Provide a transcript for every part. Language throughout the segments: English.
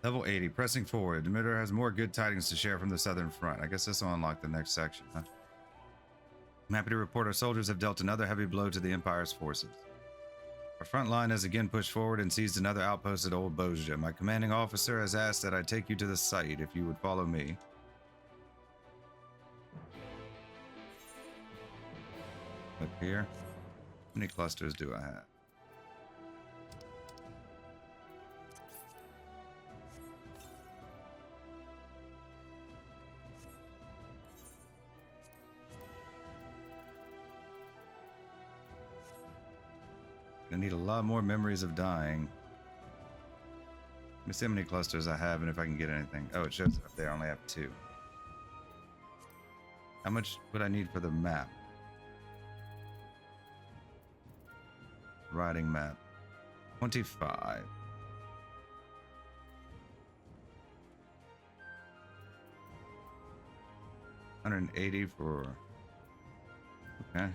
Level 80, pressing forward. Emitter has more good tidings to share from the southern front. I guess this will unlock the next section, huh? I'm happy to report our soldiers have dealt another heavy blow to the Empire's forces. Our front line has again pushed forward and seized another outpost at Old Bozja. My commanding officer has asked that I take you to the site if you would follow me. Up here. How many clusters do I have? I need a lot more memories of dying. Let me see how many clusters I have and if I can get anything. Oh, it shows up there. I only have 2. How much would I need for the map? Riding map. 25. $180 for... Okay.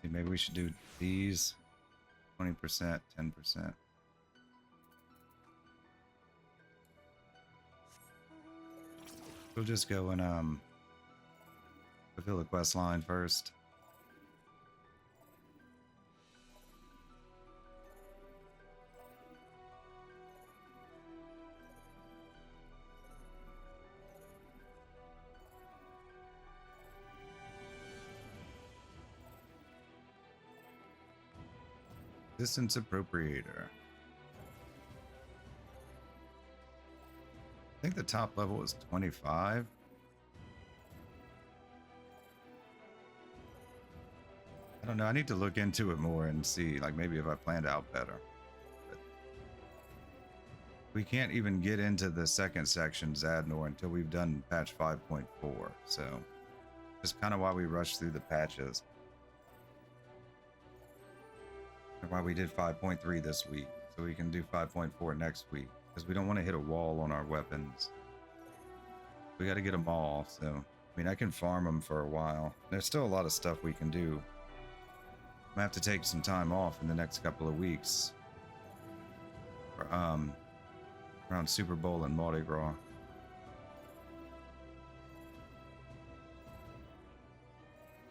See, maybe we should do these. 20%, 10%. We'll just go and fulfill the quest line first. Distance appropriator. I think the top level is 25. I don't know. I need to look into it more and see, like, maybe if I planned out better. But we can't even get into the second section, Zadnor, until we've done patch 5.4. So, just kind of why we rushed through the patches. And why we did 5.3 this week, so we can do 5.4 next week. Because we don't want to hit a wall on our weapons. We got to get them all, so... I mean, I can farm them for a while. There's still a lot of stuff we can do. I'm gonna have to take some time off in the next couple of weeks. For, around Super Bowl and Mardi Gras.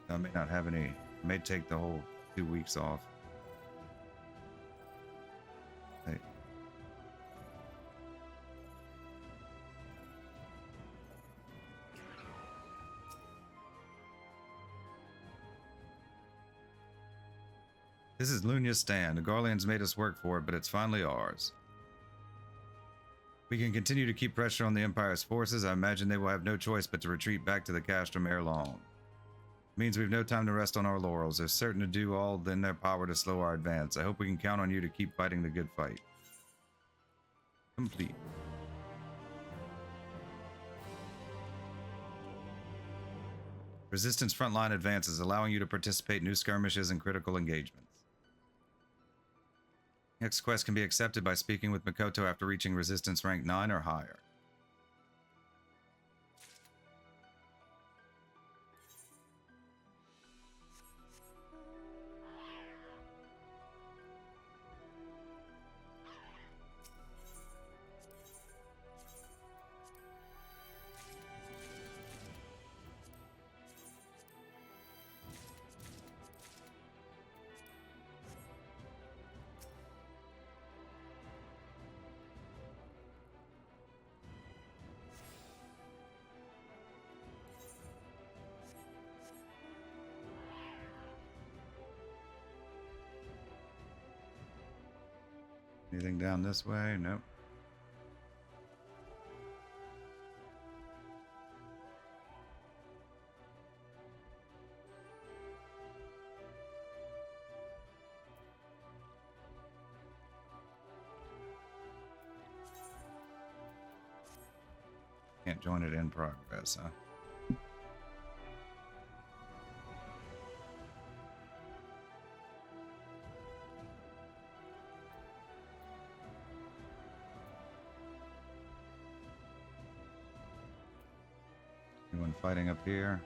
I may not have any... I may take the whole 2 weeks off. Hey. This is Lunya's stand. The Garleans made us work for it, but it's finally ours. We can continue to keep pressure on the Empire's forces. I imagine they will have no choice but to retreat back to the Castrum ere long. It means we've no time to rest on our laurels. They're certain to do all in their power to slow our advance. I hope we can count on you to keep fighting the good fight. Complete. Resistance frontline advances, allowing you to participate in new skirmishes and critical engagements. Next quest can be accepted by speaking with Mikoto after reaching resistance rank 9 or higher. Anything down this way? Nope. Can't join it in progress, huh? Anyone fighting up here?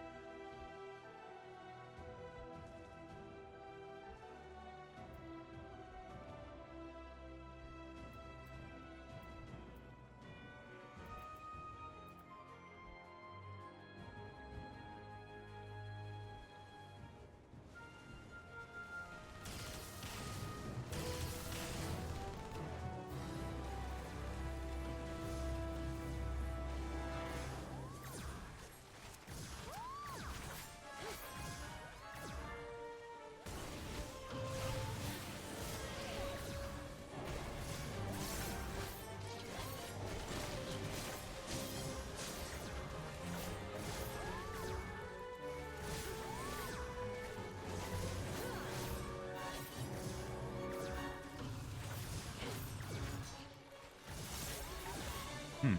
Hmm.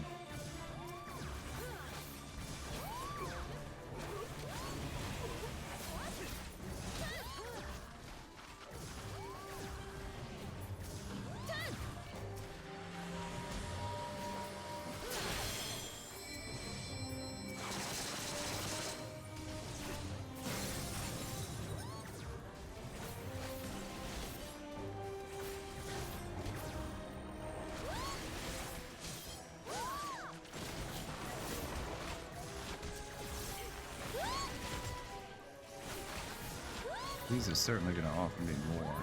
These are certainly going to offer me more.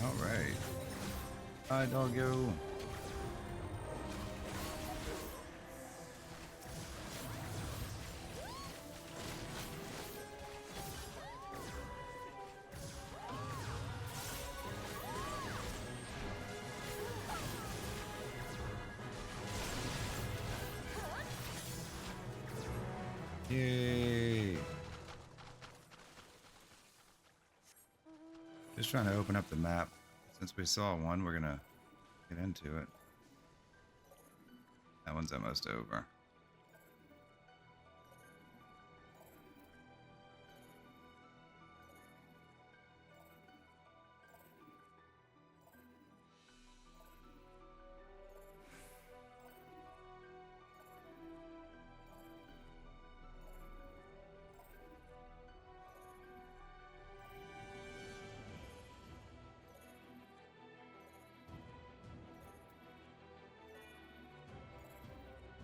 All right. Hi, doggo. Yay. Just trying to open up the map. Since we saw one, we're gonna get into it. That one's almost over.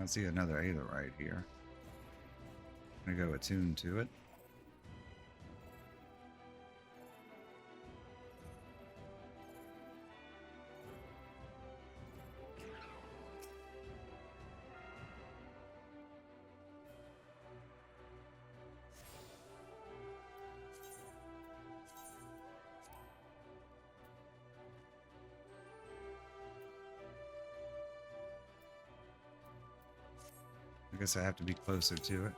I see another Aetherite here. I'm gonna go attune to it. I guess I have to be closer to it.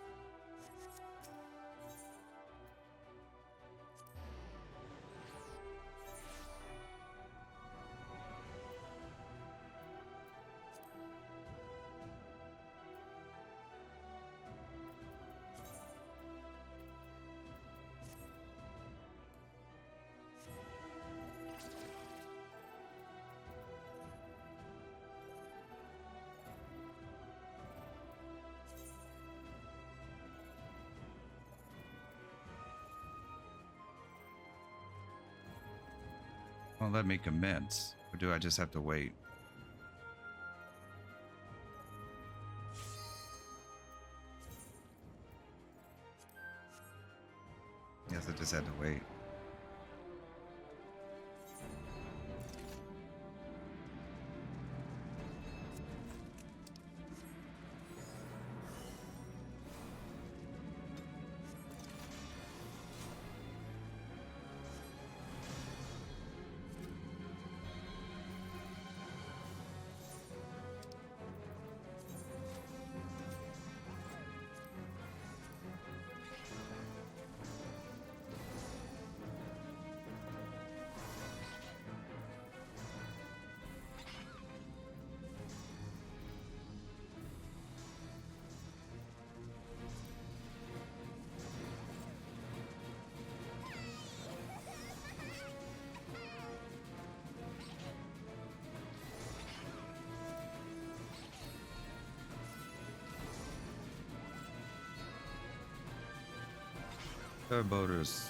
Well, let me commence. Or do I just have to wait? Just had to wait. Boaters.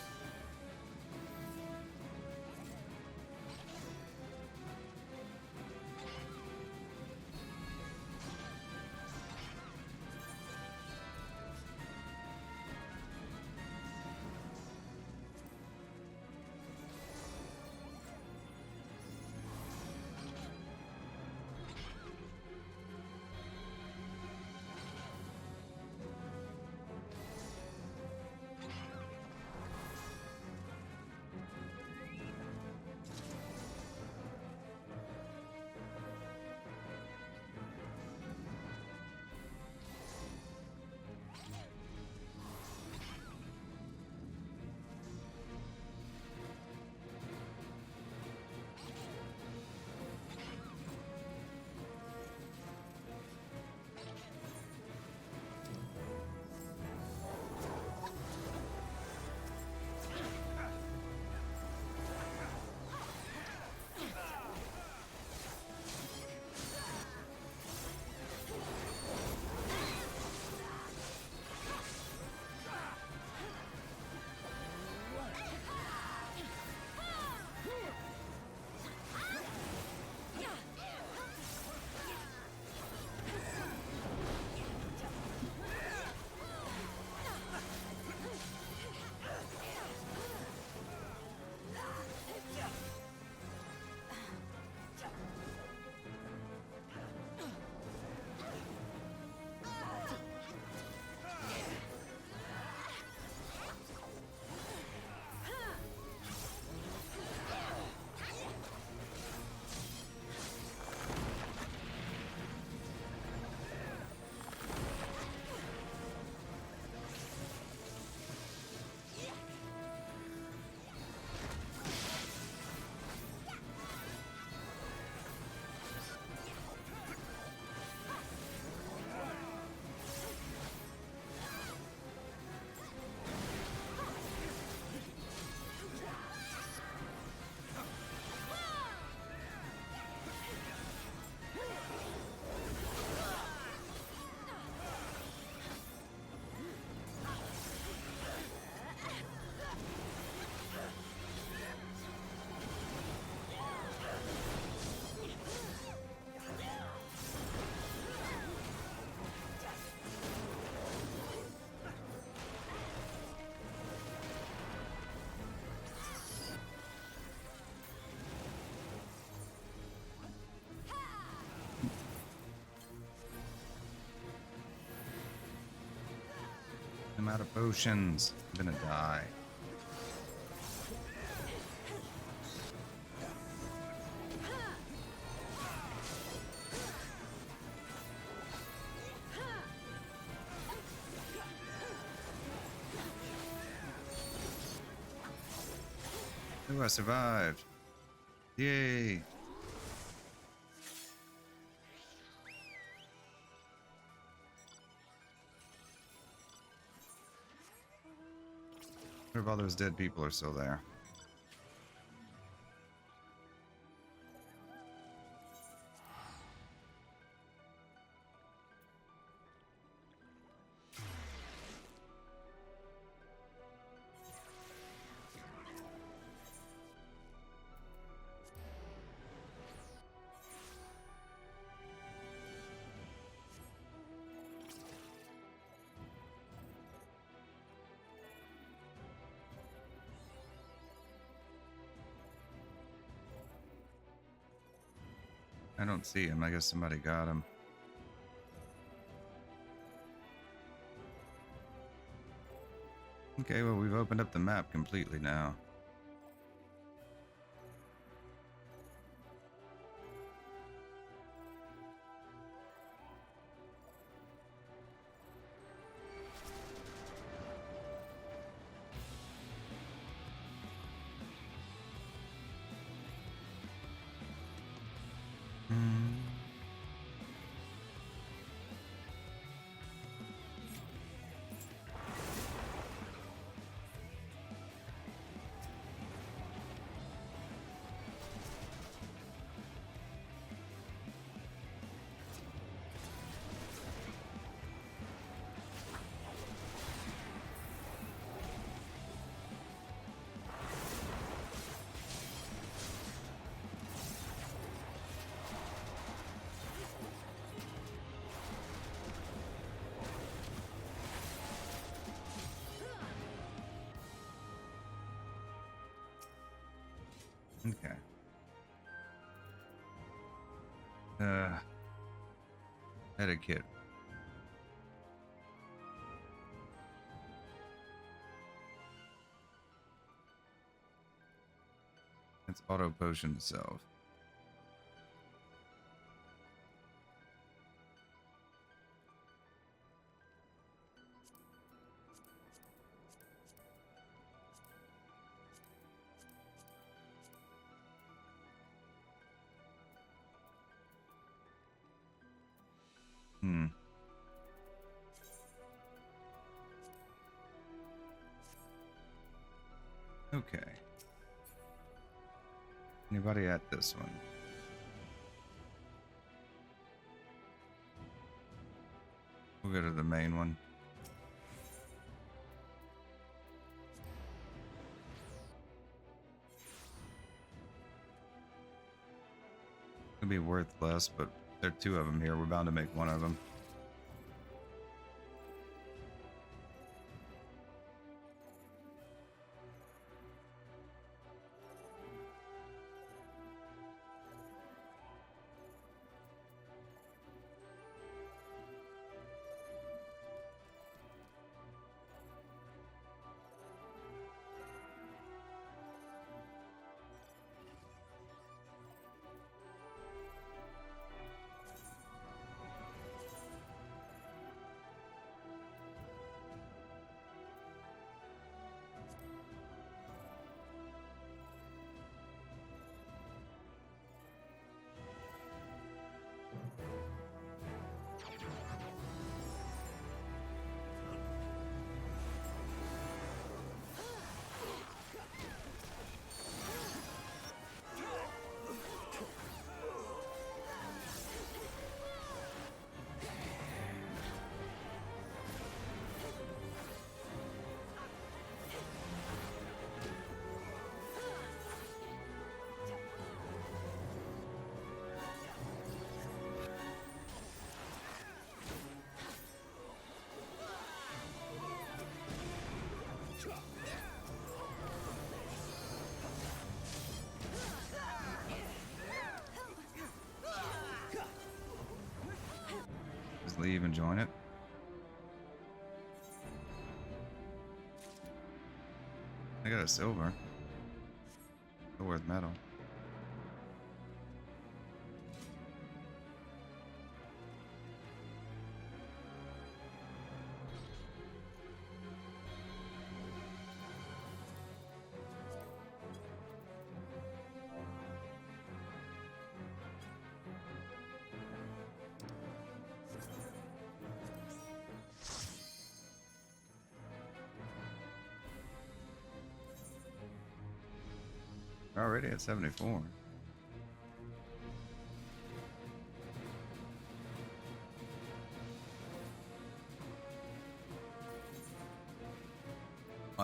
I'm out of potions. I'm gonna die. Ooh, I survived. Yay. What if all those dead people are still there? I don't see him. I guess somebody got him. Okay, well, we've opened up the map completely now. Okay. Etiquette. It's auto potion itself. Okay. Anybody at this one? We'll go to the main one. It'll be worth less, but there are two of them here. We're bound to make one of them. Just leave and join it. I got a silver. Still worth metal. Already at 74. Well,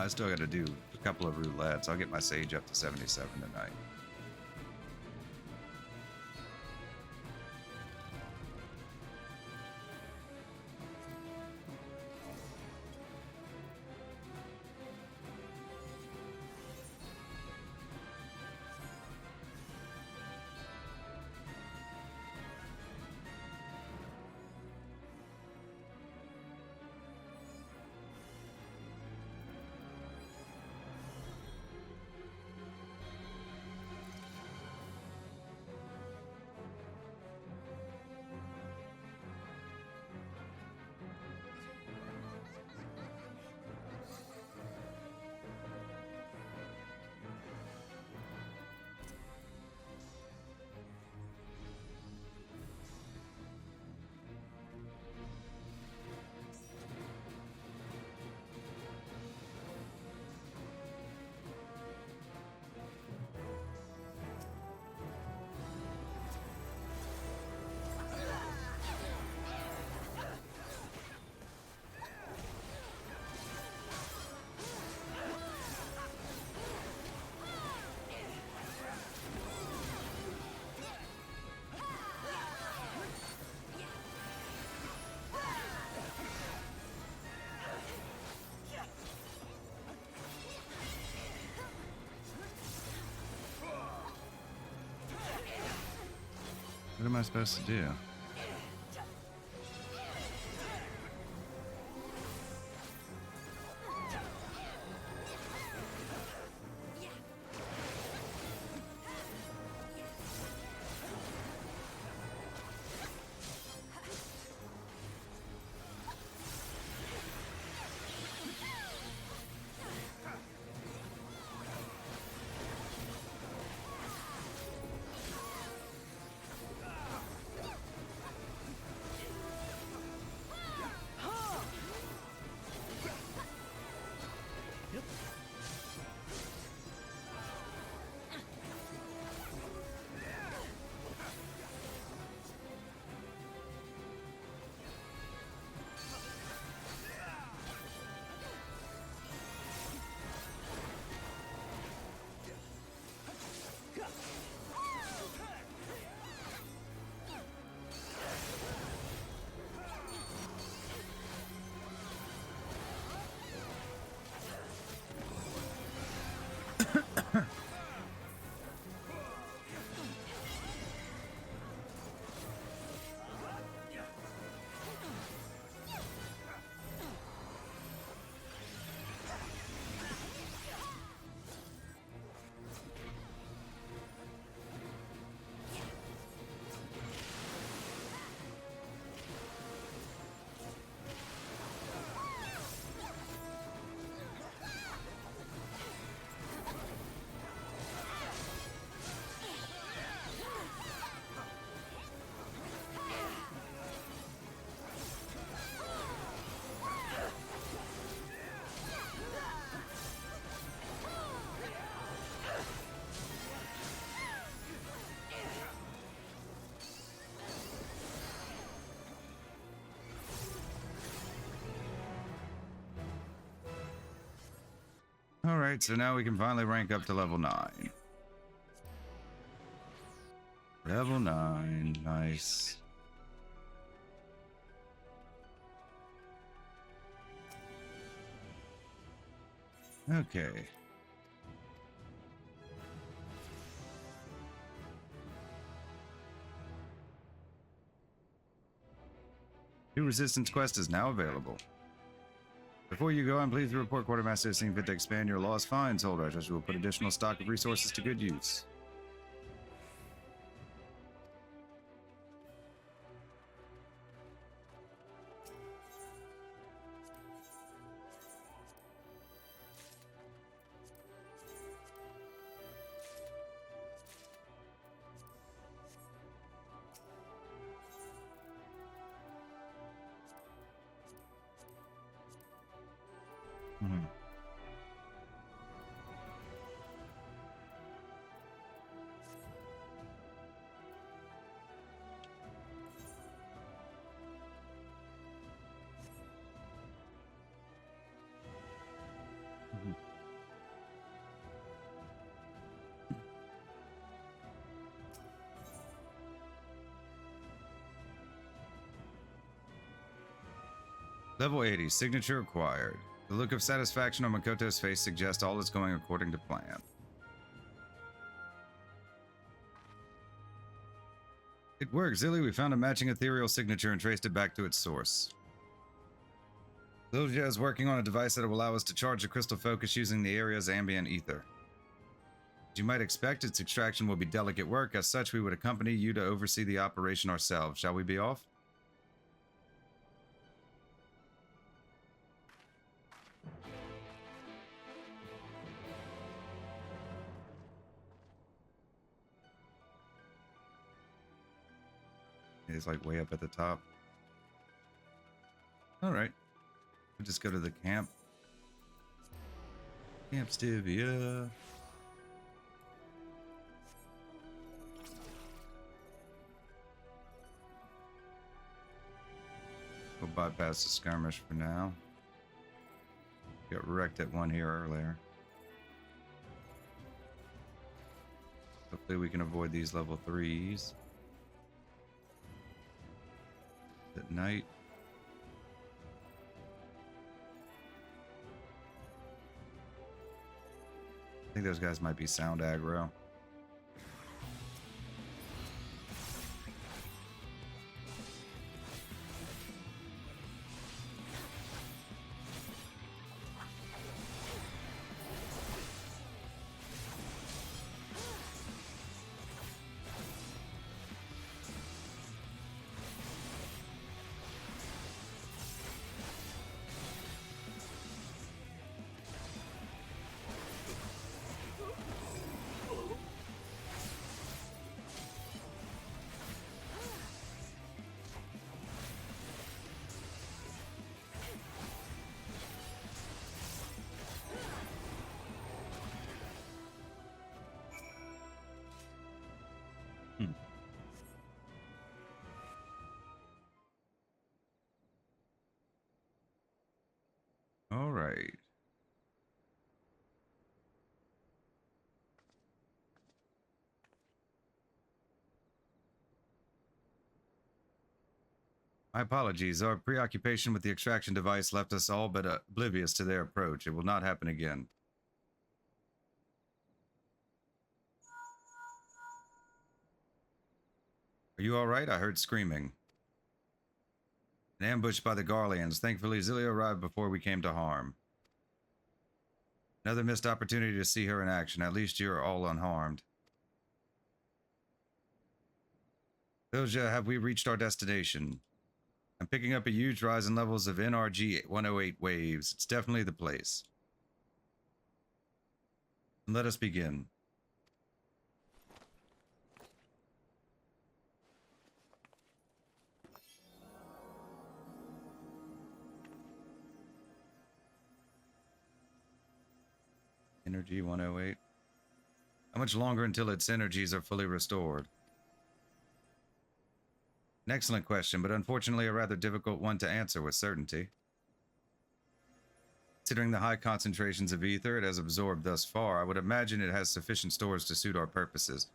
I still got to do a couple of roulettes. I'll get my sage up to 77 tonight. What am I supposed to do? Alright, so now we can finally rank up to level 9. Level 9, nice. Okay. New resistance quest is now available. Before you go, I'm pleased to report Quartermaster is seeing fit to expand your lost finds holder, as we will put additional stock of resources to good use. Level 80, signature acquired. The look of satisfaction on Makoto's face suggests all is going according to plan. It worked, Zilly. We found a matching ethereal signature and traced it back to its source. Bozja is working on a device that will allow us to charge the crystal focus using the area's ambient ether. As you might expect, its extraction will be delicate work. As such, we would accompany you to oversee the operation ourselves. Shall we be off? It's like way up at the top. Alright. We'll just go to the camp. Camp Stivia. We'll bypass the skirmish for now. Got wrecked at one here earlier. Hopefully we can avoid these level 3s. At night. I think those guys might be sound aggro. My apologies. Our preoccupation with the extraction device left us all but oblivious to their approach. It will not happen again. Are you alright? I heard screaming. An ambush by the Garleans. Thankfully, Zillia arrived before we came to harm. Another missed opportunity to see her in action. At least you're all unharmed. Bozja, have we reached our destination? I'm picking up a huge rise in levels of NRG 108 waves. It's definitely the place. And let us begin. Energy 108. How much longer until its energies are fully restored? An excellent question, but unfortunately a rather difficult one to answer with certainty. Considering the high concentrations of ether it has absorbed thus far, I would imagine it has sufficient stores to suit our purposes.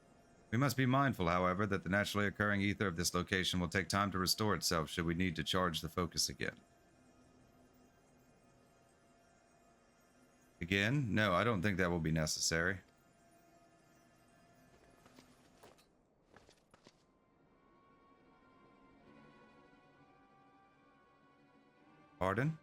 We must be mindful, however, that the naturally occurring ether of this location will take time to restore itself should we need to charge the focus again. Again? No, I don't think that will be necessary. Pardon?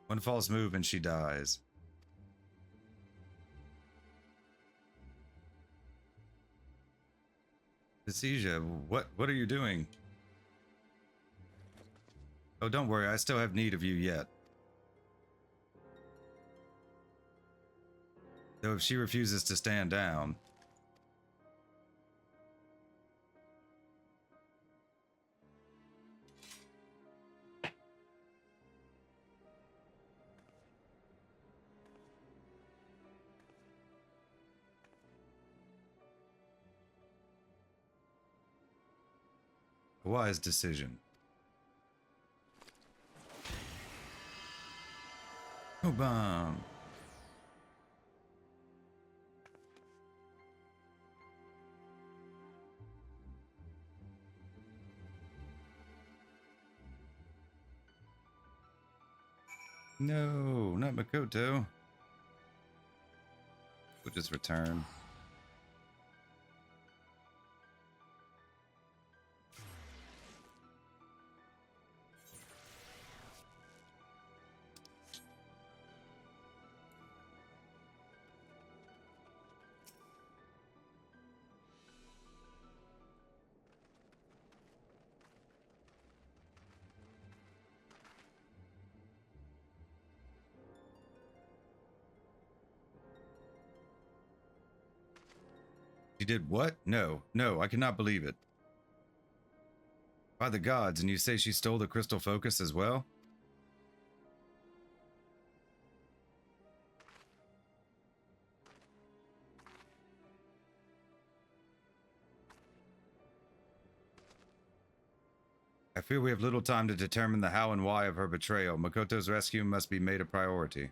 One false move and she dies. Bozja, what are you doing? Oh, don't worry, I still have need of you yet. Though if she refuses to stand down... A wise decision. Oh, bomb. No, not Makoto. We'll just return. You did what? No, I cannot believe it. By the gods, and you say she stole the crystal focus as well? I fear we have little time to determine the how and why of her betrayal. Makoto's rescue must be made a priority.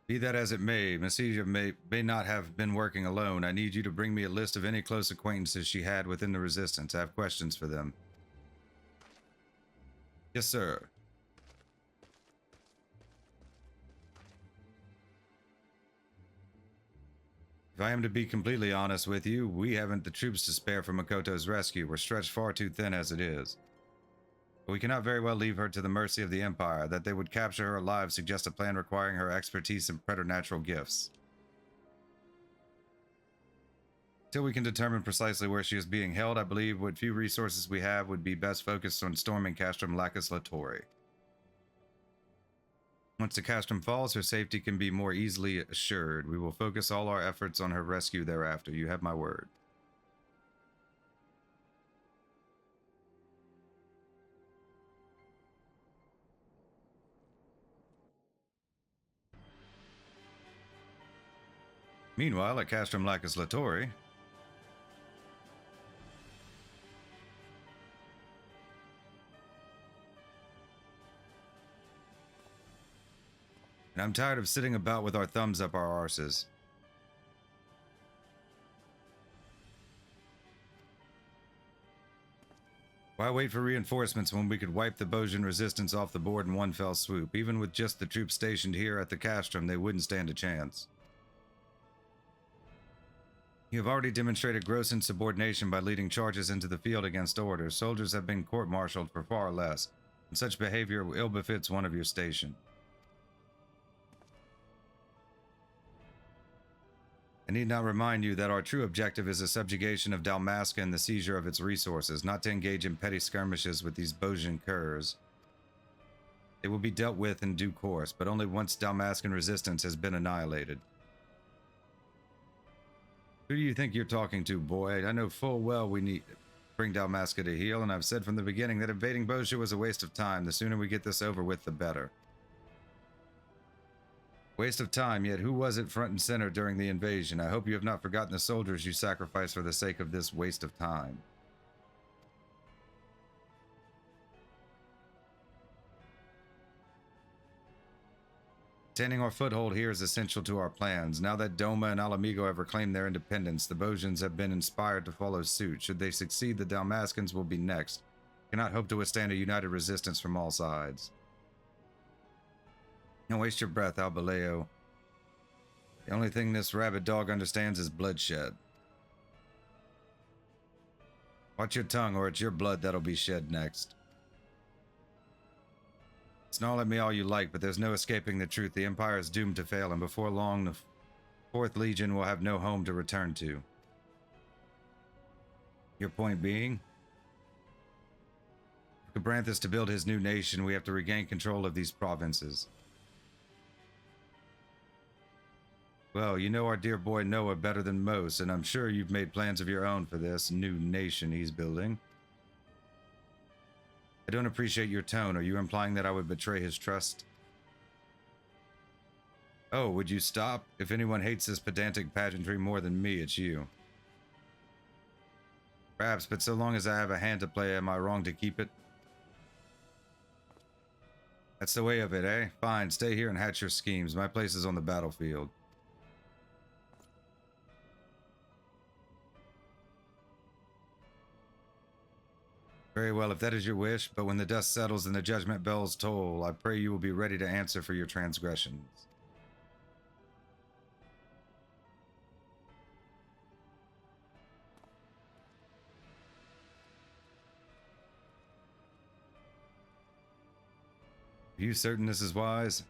Be that as it may, Bozja may not have been working alone. I need you to bring me a list of any close acquaintances she had within the Resistance. I have questions for them. Yes, sir. If I am to be completely honest with you, we haven't the troops to spare for Makoto's rescue. We're stretched far too thin as it is. But we cannot very well leave her to the mercy of the Empire. That they would capture her alive suggests a plan requiring her expertise and preternatural gifts. Till we can determine precisely where she is being held, I believe what few resources we have would be best focused on storming Castrum Lacus Latori. Once the Castrum falls, her safety can be more easily assured. We will focus all our efforts on her rescue thereafter. You have my word. Meanwhile, at Castrum Lacus Latori, And I'm tired of sitting about with our thumbs up our arses. Why wait for reinforcements when we could wipe the Bozjan resistance off the board in one fell swoop? Even with just the troops stationed here at the castrum, they wouldn't stand a chance. You have already demonstrated gross insubordination by leading charges into the field against orders. Soldiers have been court-martialed for far less, and such behavior ill befits one of your station. I need not remind you that our true objective is the subjugation of Dalmasca and the seizure of its resources, not to engage in petty skirmishes with these Bozjan curs. They will be dealt with in due course, but only once Dalmascan resistance has been annihilated. Who do you think you're talking to, boy? I know full well we need to bring Dalmasca to heel, and I've said from the beginning that invading Bozja was a waste of time. The sooner we get this over with, the better. Waste of time, yet who was it front and center during the invasion? I hope you have not forgotten the soldiers you sacrificed for the sake of this waste of time. Maintaining our foothold here is essential to our plans. Now that Doma and Alamigo have reclaimed their independence, the Bozjans have been inspired to follow suit. Should they succeed, the Dalmascans will be next. Cannot hope to withstand a united resistance from all sides. Don't waste your breath, Albaleo. The only thing this rabid dog understands is bloodshed. Watch your tongue, or it's your blood that'll be shed next. Snarl at me all you like, but there's no escaping the truth. The Empire is doomed to fail, and before long, the 4th Legion will have no home to return to. Your point being? For Cabranthus to build his new nation, we have to regain control of these provinces. Well, you know our dear boy Noah better than most, and I'm sure you've made plans of your own for this new nation he's building. I don't appreciate your tone. Are you implying that I would betray his trust? Oh, would you stop? If anyone hates this pedantic pageantry more than me, it's you. Perhaps, but so long as I have a hand to play, am I wrong to keep it? That's the way of it, eh? Fine, stay here and hatch your schemes. My place is on the battlefield. Very well, if that is your wish, but when the dust settles and the judgment bells toll, I pray you will be ready to answer for your transgressions. Are you certain this is wise?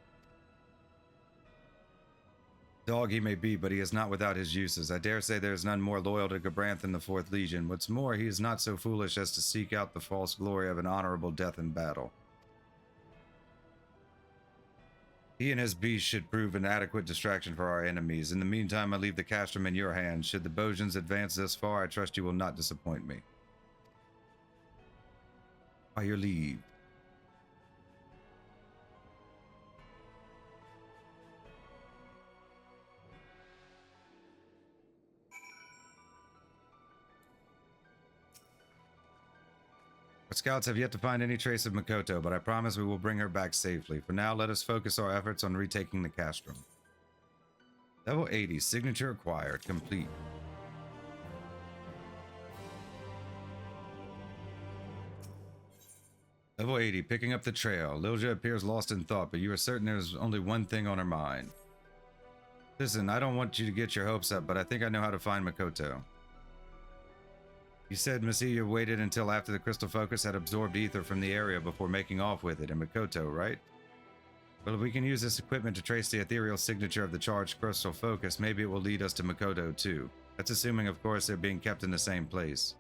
Dog he may be, but he is not without his uses. I dare say there is none more loyal to Gabranth than the 4th Legion. What's more, he is not so foolish as to seek out the false glory of an honorable death in battle. He and his beast should prove an adequate distraction for our enemies. In the meantime, I leave the castrum in your hands. Should the Bozjans advance this far, I trust you will not disappoint me. By your leave. Our scouts have yet to find any trace of Makoto, but I promise we will bring her back safely. For now, let us focus our efforts on retaking the castrum. Level 80, signature acquired, complete. Level 80, picking up the trail. Lilja appears lost in thought, but you are certain there's only one thing on her mind. Listen, I don't want you to get your hopes up, but I think I know how to find Makoto. You said Messiah waited until after the crystal focus had absorbed ether from the area before making off with it in Makoto, right? Well, if we can use this equipment to trace the ethereal signature of the charged crystal focus, maybe it will lead us to Makoto too. That's assuming, of course, they're being kept in the same place.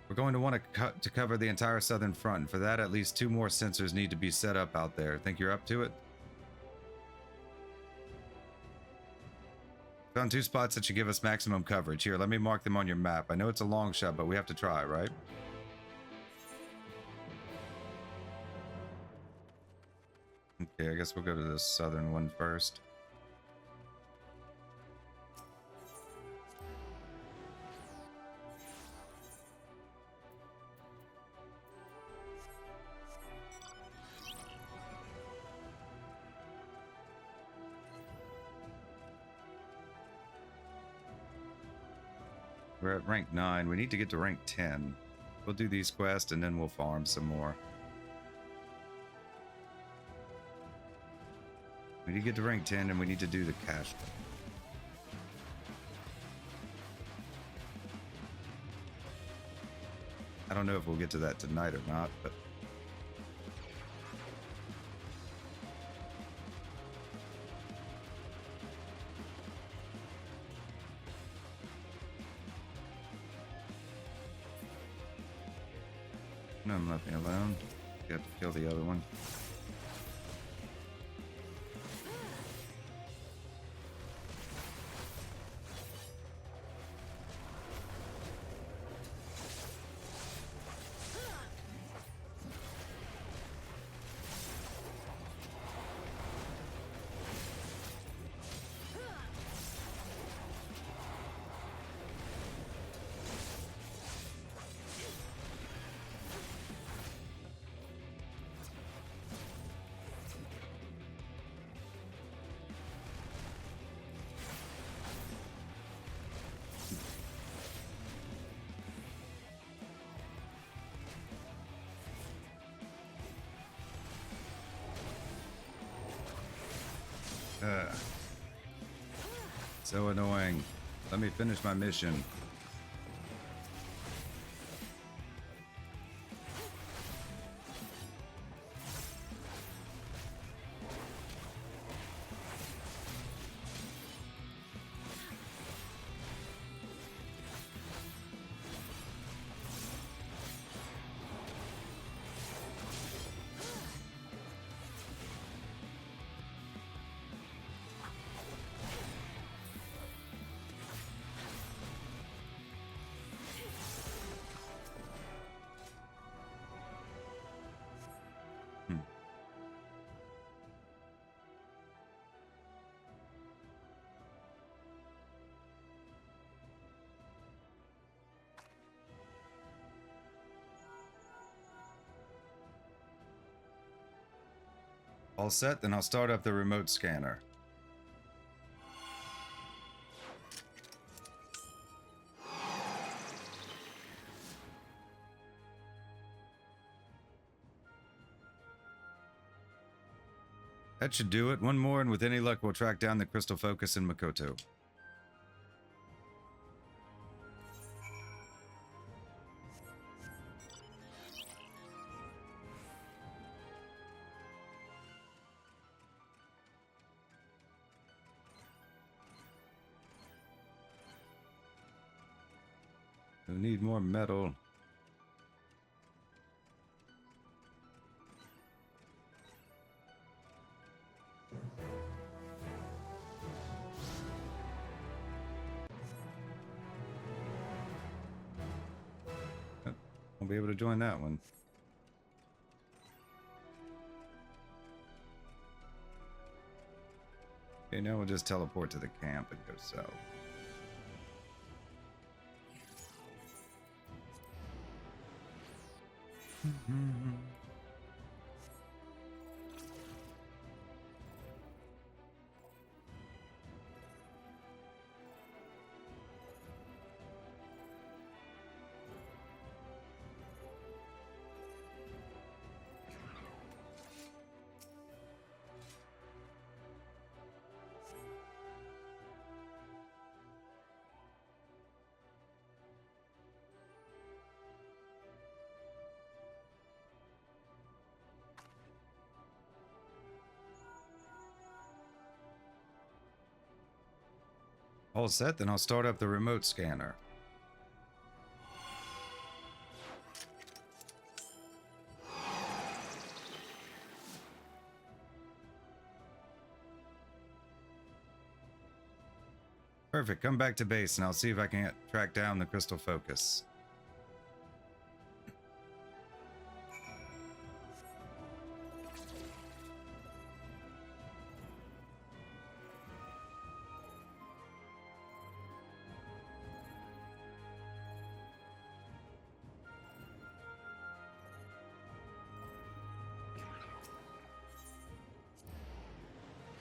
We're going to want to cover the entire southern front, and for that, at least 2 more sensors need to be set up out there. Think you're up to it? Found 2 spots that should give us maximum coverage. Here, let me mark them on your map. I know it's a long shot, but we have to try, right? Okay, I guess we'll go to the southern one first. We're at rank 9. We need to get to rank 10. We'll do these quests and then we'll farm some more. We need to get to rank 10 and we need to do the cash. I don't know if we'll get to that tonight or not, but no, left me alone. You have to kill the other one. So annoying. Let me finish my mission. All set, then I'll start up the remote scanner. That should do it. One more, and with any luck, we'll track down the crystal focus in Makoto. We need more metal. Won't be able to join that one. Okay, now we'll just teleport to the camp and go south. All set, then I'll start up the remote scanner. Perfect, come back to base and I'll see if I can track down the crystal focus.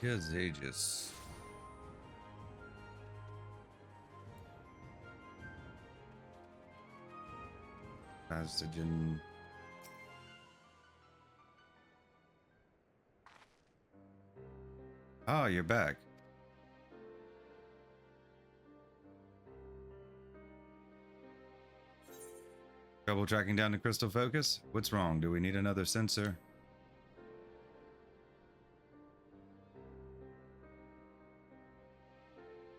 His ages. Bastion. Oh, you're back. Trouble tracking down the crystal focus? What's wrong? Do we need another sensor?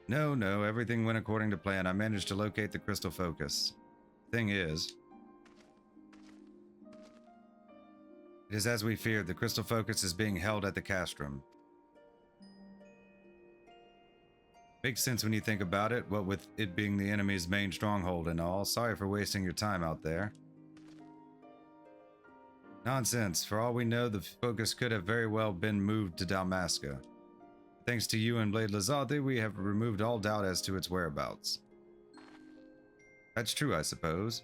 No, everything went according to plan. I managed to locate the crystal focus. Thing is, it is as we feared. The crystal focus is being held at the castrum. Makes sense when you think about it, what with it being the enemy's main stronghold and all. Sorry for wasting your time out there. Nonsense. For all we know, the focus could have very well been moved to Dalmasca. Thanks to you and Blade Lazathe, we have removed all doubt as to its whereabouts. That's true, I suppose.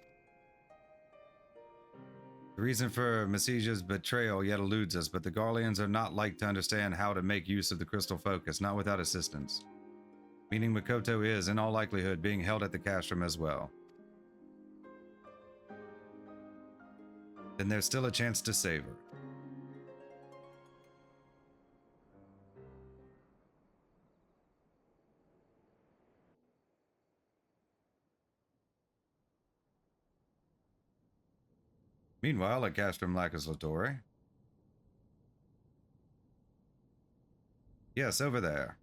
The reason for Messija's betrayal yet eludes us, but the Garleans are not like to understand how to make use of the crystal focus, not without assistance. Meaning Makoto is, in all likelihood, being held at the castrum as well. Then there's still a chance to save her. Meanwhile, at Castrum Lacus Latore. Yes, over there.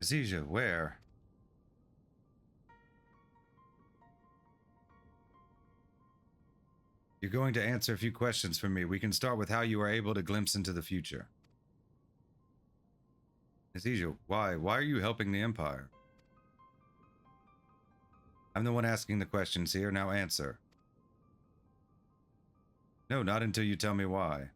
Bozja, where? You're going to answer a few questions for me. We can start with how you are able to glimpse into the future. Bozja, why? Why are you helping the Empire? I'm the one asking the questions here. Now answer. No, not until you tell me why.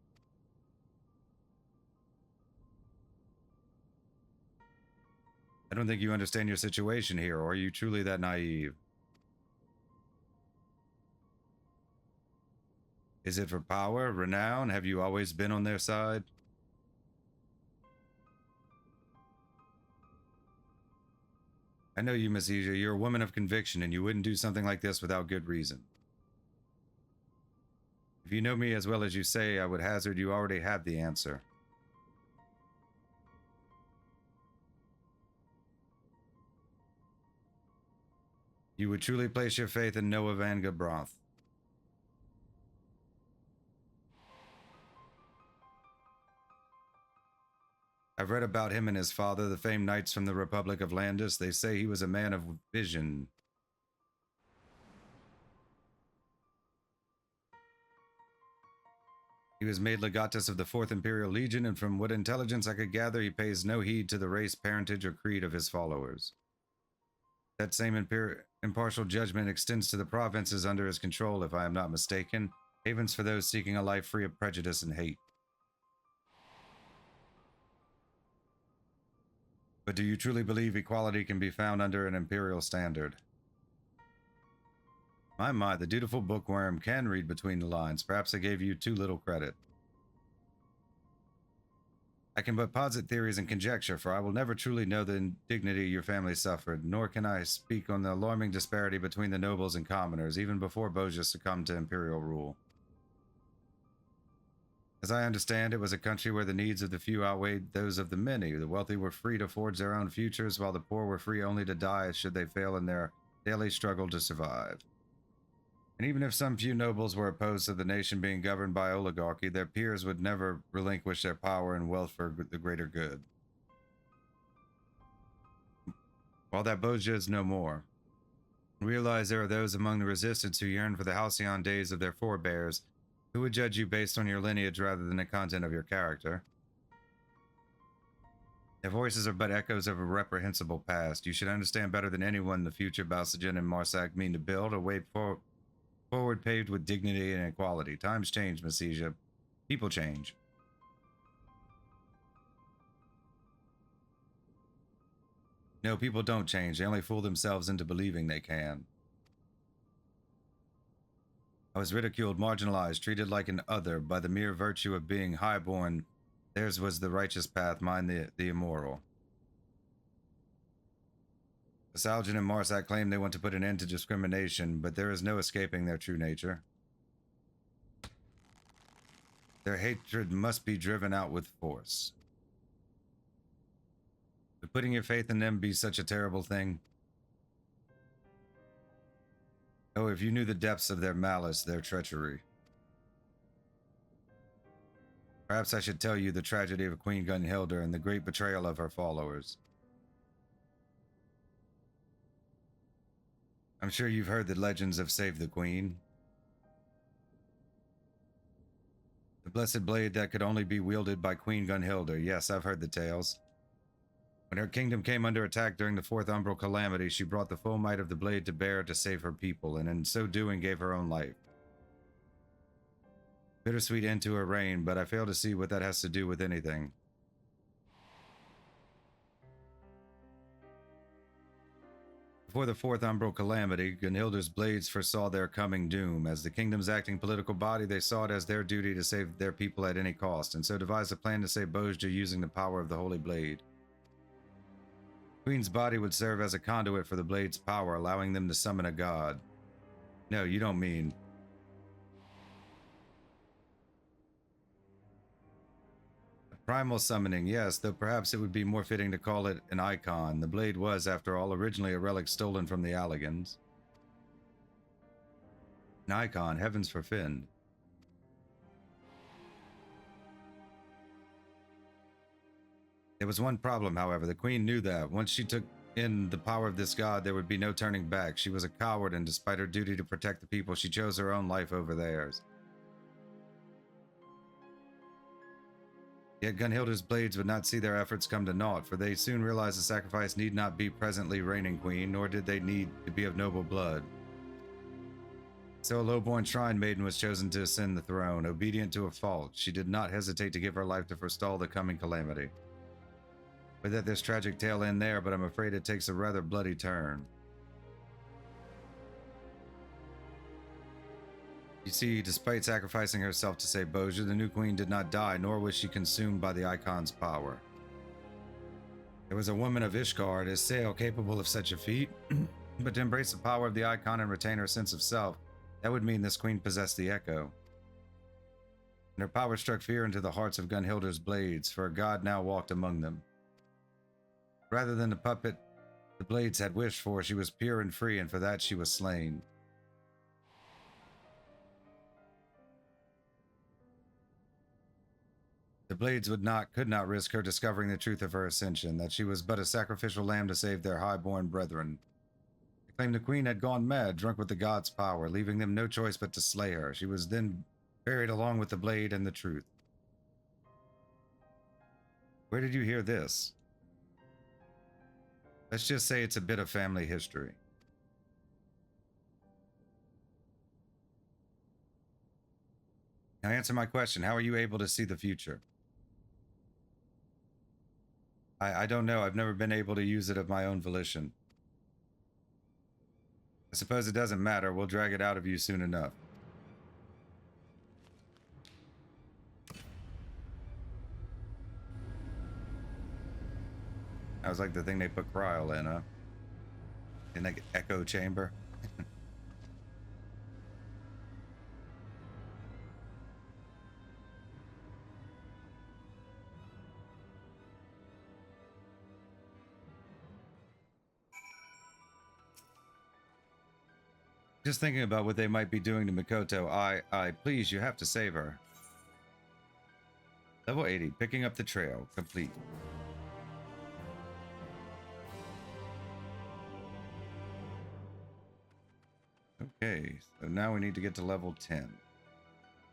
I don't think you understand your situation here, or are you truly that naive? Is it for power, renown? Have you always been on their side? I know you, Bozja. You're a woman of conviction, and you wouldn't do something like this without good reason. If you know me as well as you say, I would hazard you already have the answer. You would truly place your faith in Noah Van Gabroth. I've read about him and his father, the famed knights from the Republic of Landis. They say he was a man of vision. He was made legatus of the 4th Imperial Legion, and from what intelligence I could gather, he pays no heed to the race, parentage, or creed of his followers. That same impartial judgment extends to the provinces under his control, if I am not mistaken, havens for those seeking a life free of prejudice and hate. But do you truly believe equality can be found under an imperial standard? My, the dutiful bookworm can read between the lines. Perhaps I gave you too little credit. I can but posit theories and conjecture, for I will never truly know the indignity your family suffered, nor can I speak on the alarming disparity between the nobles and commoners, even before Bozja succumbed to imperial rule. As I understand, it was a country where the needs of the few outweighed those of the many. The wealthy were free to forge their own futures, while the poor were free only to die should they fail in their daily struggle to survive. And even if some few nobles were opposed to the nation being governed by oligarchy, their peers would never relinquish their power and wealth for the greater good. While that Bozja is no more, realize there are those among the resistance who yearn for the halcyon days of their forebears, who would judge you based on your lineage rather than the content of your character. Their voices are but echoes of a reprehensible past. You should understand better than anyone the future Balsagen and Marsac mean to build, a way forward paved with dignity and equality. Times change, Bozja. People change. No, people don't change. They only fool themselves into believing they can. I was ridiculed, marginalized, treated like an other by the mere virtue of being highborn. Theirs was the righteous path, mine the immoral. Salgin and Marsak claim they want to put an end to discrimination, but there is no escaping their true nature. Their hatred must be driven out with force. Would putting your faith in them be such a terrible thing? Oh, if you knew the depths of their malice, their treachery. Perhaps I should tell you the tragedy of Queen Gunhilda and the great betrayal of her followers. I'm sure you've heard the legends of Save the Queen. The blessed blade that could only be wielded by Queen Gunhilda. Yes, I've heard the tales. When her kingdom came under attack during the Fourth Umbral Calamity, she brought the full might of the blade to bear to save her people, and in so doing gave her own life. Bittersweet end to her reign, but I fail to see what that has to do with anything. Before the Fourth Umbral Calamity, Gunhilda's blades foresaw their coming doom. As the kingdom's acting political body, they saw it as their duty to save their people at any cost, and so devised a plan to save Bozja using the power of the Holy Blade. Queen's body would serve as a conduit for the blade's power, allowing them to summon a god. No, you don't mean... Primal summoning, yes, though perhaps it would be more fitting to call it an icon. The blade was, after all, originally a relic stolen from the Allagans. An icon, heavens forfend. There was one problem, however. The queen knew that. Once she took in the power of this god, there would be no turning back. She was a coward, and despite her duty to protect the people, she chose her own life over theirs. Yet Gunhilda's blades would not see their efforts come to naught, for they soon realized the sacrifice need not be presently reigning queen, nor did they need to be of noble blood. So a low-born shrine maiden was chosen to ascend the throne. Obedient to a fault, she did not hesitate to give her life to forestall the coming calamity. But that there's tragic tale in there, but I'm afraid it takes a rather bloody turn. You see, despite sacrificing herself to save Bozja, the new queen did not die, nor was she consumed by the icon's power. There was a woman of Ishgard, Isael, capable of such a feat, but to embrace the power of the icon and retain her sense of self, that would mean this queen possessed the Echo. And her power struck fear into the hearts of Gunhilda's blades, for a god now walked among them. Rather than the puppet the blades had wished for, she was pure and free, and for that she was slain. The blades could not risk her discovering the truth of her ascension, that she was but a sacrificial lamb to save their high-born brethren. They claimed the queen had gone mad, drunk with the god's power, leaving them no choice but to slay her. She was then buried along with the blade and the truth. Where did you hear this? Let's just say it's a bit of family history. Now answer my question. How are you able to see the future? I don't know. I've never been able to use it of my own volition. I suppose it doesn't matter. We'll drag it out of you soon enough. That was like the thing they put Cryle in, huh? In the echo chamber. Just thinking about what they might be doing to Mikoto, please, you have to save her. Level 80, picking up the trail, complete. Okay, so now we need to get to level 10.